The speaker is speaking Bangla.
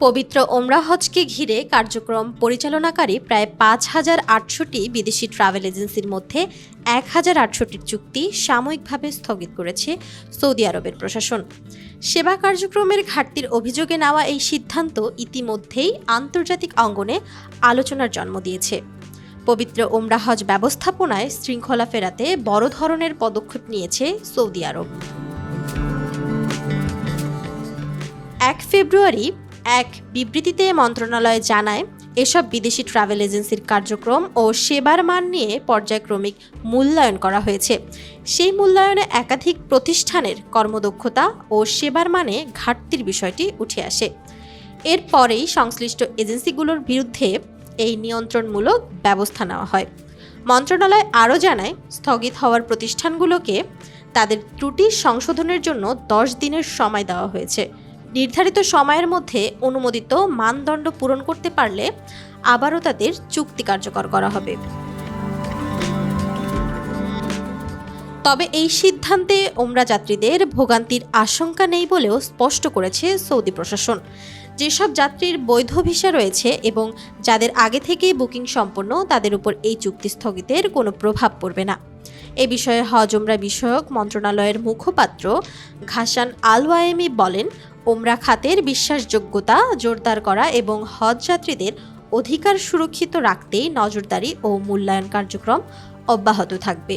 পবিত্র ওমরা হজকে ঘিরে কার্যক্রম পরিচালনাকারী প্রায় ৫,৮০০টি বিদেশি ট্রাভেল এজেন্সির মধ্যে ১,৮০০টির চুক্তি সাময়িকভাবে স্থগিত করেছে সৌদি আরবের প্রশাসন। সেবা কার্যক্রমের ঘাটতির অভিযোগে নেওয়া এই সিদ্ধান্ত ইতিমধ্যেই আন্তর্জাতিক অঙ্গনে আলোচনার জন্ম দিয়েছে। পবিত্র ওমরা হজ ব্যবস্থাপনায় শৃঙ্খলা ফেরাতে বড় ধরনের পদক্ষেপ নিয়েছে সৌদি আরব। ১ ফেব্রুয়ারি এক বিবৃতিতে মন্ত্রণালয় জানায়, এসব বিদেশি ট্রাভেল এজেন্সির কার্যক্রম ও সেবার মান নিয়ে পর্যায়ক্রমিক মূল্যায়ন করা হয়েছে। সেই মূল্যায়নে একাধিক প্রতিষ্ঠানের কর্মদক্ষতা ও সেবার মানে ঘাটতির বিষয়টি উঠে আসে। এরপরেই সংশ্লিষ্ট এজেন্সিগুলোর বিরুদ্ধে এই নিয়ন্ত্রণমূলক ব্যবস্থা নেওয়া হয়। মন্ত্রণালয় আরও জানায়, স্থগিত হওয়ার প্রতিষ্ঠানগুলোকে তাদের ত্রুটি সংশোধনের জন্য ১০ দিনের সময় দেওয়া হয়েছে। নির্ধারিত সময়ের মধ্যে অনুমোদিত মানদণ্ড পূরণ করতে পারলে আবারও তাদের চুক্তি কার্যকর করা হবে। তবে এই সিদ্ধান্তে ওমরা যাত্রীদের ভোগান্তির আশঙ্কা নেই বলেও স্পষ্ট করেছে সৌদি প্রশাসন। যেসব যাত্রীর বৈধ ভিসা রয়েছে এবং যাদের আগে থেকেই বুকিং সম্পন্ন, তাদের উপর এই চুক্তি স্থগিতের কোনো প্রভাব পড়বে না। এ বিষয়ে হজ ওমরা বিষয়ক মন্ত্রণালয়ের মুখপাত্র ঘাসান আল ওয়ায়েমি বলেন, ওমরা খাতের বিশ্বাসযোগ্যতা জোরদার করা এবং হজ যাত্রীদের অধিকার সুরক্ষিত রাখতেই নজরদারি ও মূল্যায়ন কার্যক্রম অব্যাহত থাকবে।